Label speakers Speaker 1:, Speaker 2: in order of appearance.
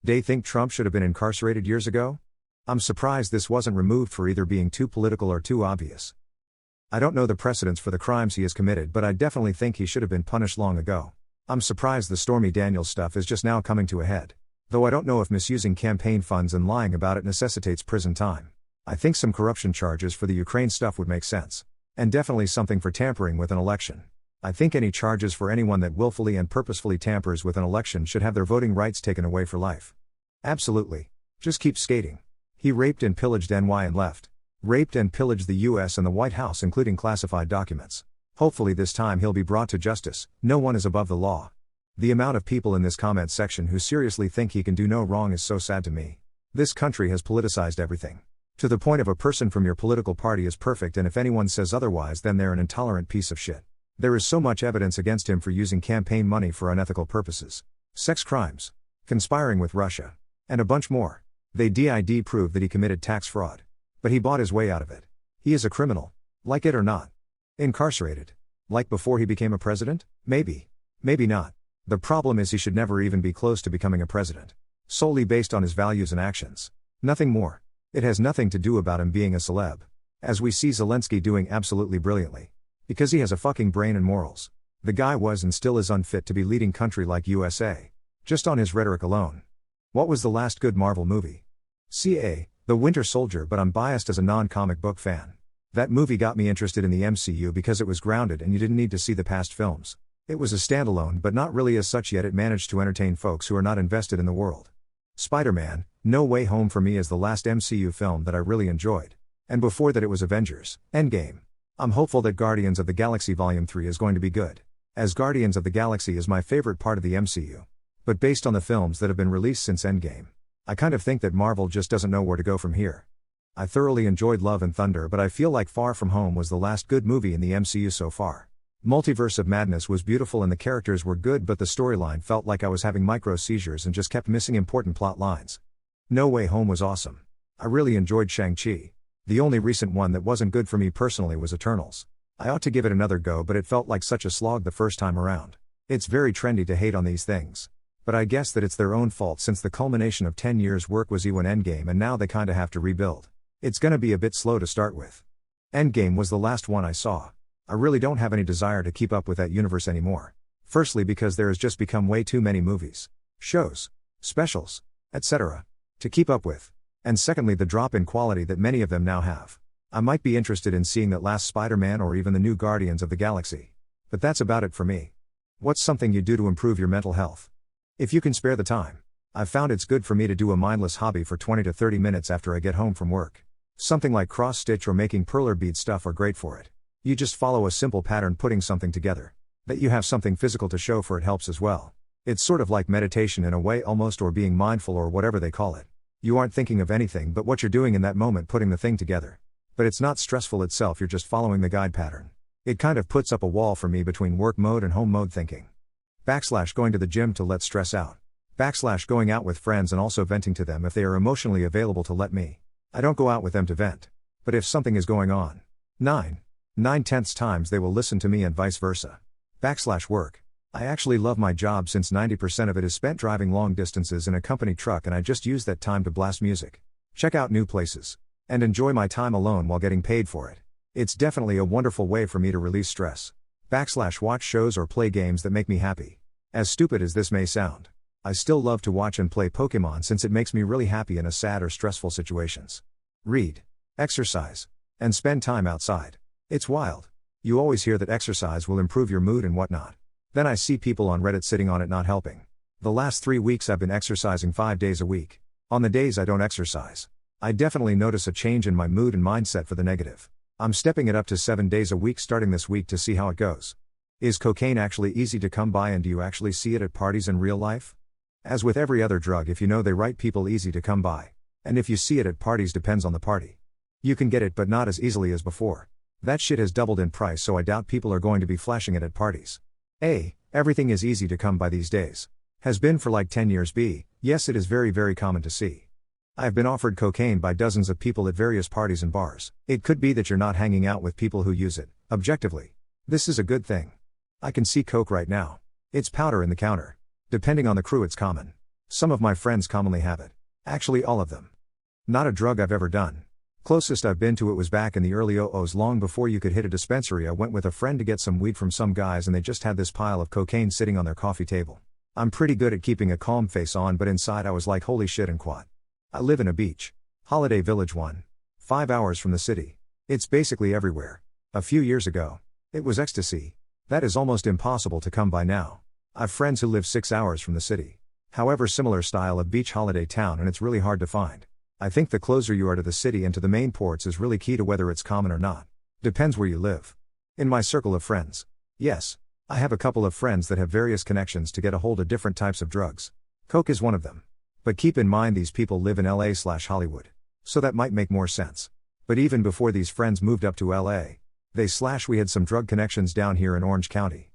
Speaker 1: They think Trump should have been incarcerated years ago? I'm surprised this wasn't removed for either being too political or too obvious. I don't know the precedents for the crimes he has committed, but I definitely think he should have been punished long ago. I'm surprised the Stormy Daniels stuff is just now coming to a head. Though I don't know if misusing campaign funds and lying about it necessitates prison time. I think some corruption charges for the Ukraine stuff would make sense. And definitely something for tampering with an election. I think any charges for anyone that willfully and purposefully tampers with an election should have their voting rights taken away for life. Absolutely. Just keep skating. He raped and pillaged NY and left. Raped and pillaged the US and the White House, including classified documents. Hopefully this time he'll be brought to justice. No one is above the law. The amount of people in this comment section who seriously think he can do no wrong is so sad to me. This country has politicized everything. To the point of a person from your political party is perfect, and if anyone says otherwise, then they're an intolerant piece of shit. There is so much evidence against him for using campaign money for unethical purposes. Sex crimes. Conspiring with Russia. And a bunch more. They did prove that he committed tax fraud. But he bought his way out of it. He is a criminal. Like it or not. Incarcerated. Like before he became a president? Maybe. Maybe not. The problem is he should never even be close to becoming a president. Solely based on his values and actions. Nothing more. It has nothing to do about him being a celeb. As we see Zelensky doing absolutely brilliantly. Because he has a fucking brain and morals. The guy was and still is unfit to be leading country like USA. Just on his rhetoric alone. What was the last good Marvel movie? CA, The Winter Soldier, but I'm biased as a non-comic book fan. That movie got me interested in the MCU because it was grounded and you didn't need to see the past films. It was a standalone but not really as such, yet it managed to entertain folks who are not invested in the world. Spider-Man, No Way Home for me is the last MCU film that I really enjoyed. And before that it was Avengers, Endgame. I'm hopeful that Guardians of the Galaxy Volume 3 is going to be good. As Guardians of the Galaxy is my favorite part of the MCU. But based on the films that have been released since Endgame, I kind of think that Marvel just doesn't know where to go from here. I thoroughly enjoyed Love and Thunder, but I feel like Far From Home was the last good movie in the MCU so far. Multiverse of Madness was beautiful and the characters were good, but the storyline felt like I was having micro seizures and just kept missing important plot lines. No Way Home was awesome. I really enjoyed Shang-Chi. The only recent one that wasn't good for me personally was Eternals. I ought to give it another go, but it felt like such a slog the first time around. It's very trendy to hate on these things. But I guess that it's their own fault since the culmination of 10 years' work was when Endgame, and now they kinda have to rebuild. It's gonna be a bit slow to start with. Endgame was the last one I saw. I really don't have any desire to keep up with that universe anymore. Firstly because there has just become way too many movies, shows, specials, etc. to keep up with. And secondly the drop in quality that many of them now have. I might be interested in seeing that last Spider-Man or even the new Guardians of the Galaxy. But that's about it for me. What's something you do to improve your mental health? If you can spare the time. I've found it's good for me to do a mindless hobby for 20 to 30 minutes after I get home from work. Something like cross-stitch or making perler bead stuff are great for it. You just follow a simple pattern putting something together. That you have something physical to show for it helps as well. It's sort of like meditation in a way almost, or being mindful or whatever they call it. You aren't thinking of anything but what you're doing in that moment, putting the thing together. But it's not stressful itself, you're just following the guide pattern. It kind of puts up a wall for me between work mode and home mode thinking. / going to the gym to let stress out. / going out with friends and also venting to them if they are emotionally available to let me. I don't go out with them to vent. But if something is going on, 9/10 times they will listen to me and vice versa. / work. I actually love my job since 90% of it is spent driving long distances in a company truck, and I just use that time to blast music, check out new places, and enjoy my time alone while getting paid for it. It's definitely a wonderful way for me to release stress. / watch shows or play games that make me happy. As stupid as this may sound, I still love to watch and play Pokemon since it makes me really happy in a sad or stressful situations. Read, exercise, and spend time outside. It's wild. You always hear that exercise will improve your mood and whatnot. Then I see people on Reddit sitting on it not helping. The last 3 weeks I've been exercising 5 days a week. On the days I don't exercise, I definitely notice a change in my mood and mindset for the negative. I'm stepping it up to 7 days a week starting this week to see how it goes. Is cocaine actually easy to come by, and do you actually see it at parties in real life? As with every other drug, if you know they write people easy to come by. And if you see it at parties, depends on the party. You can get it but not as easily as before. That shit has doubled in price, so I doubt people are going to be flashing it at parties. A. Everything is easy to come by these days. Has been for like 10 years. B. Yes, it is very, very common to see. I have been offered cocaine by dozens of people at various parties and bars. It could be that you're not hanging out with people who use it, objectively. This is a good thing. I can see coke right now. It's powder in the counter. Depending on the crew it's common. Some of my friends commonly have it. Actually all of them. Not a drug I've ever done. Closest I've been to it was back in the early 00s, long before you could hit a dispensary. I went with a friend to get some weed from some guys and they just had this pile of cocaine sitting on their coffee table. I'm pretty good at keeping a calm face on, but inside I was like, holy shit and quat. I live in a beach holiday village 5 hours from the city. It's basically everywhere. A few years ago, it was ecstasy. That is almost impossible to come by now. I've friends who live 6 hours from the city. However, similar style of beach holiday town, and it's really hard to find. I think the closer you are to the city and to the main ports is really key to whether it's common or not. Depends where you live. In my circle of friends, yes, I have a couple of friends that have various connections to get a hold of different types of drugs. Coke is one of them. But keep in mind these people live in LA/Hollywood. So that might make more sense. But even before these friends moved up to LA, we had some drug connections down here in Orange County.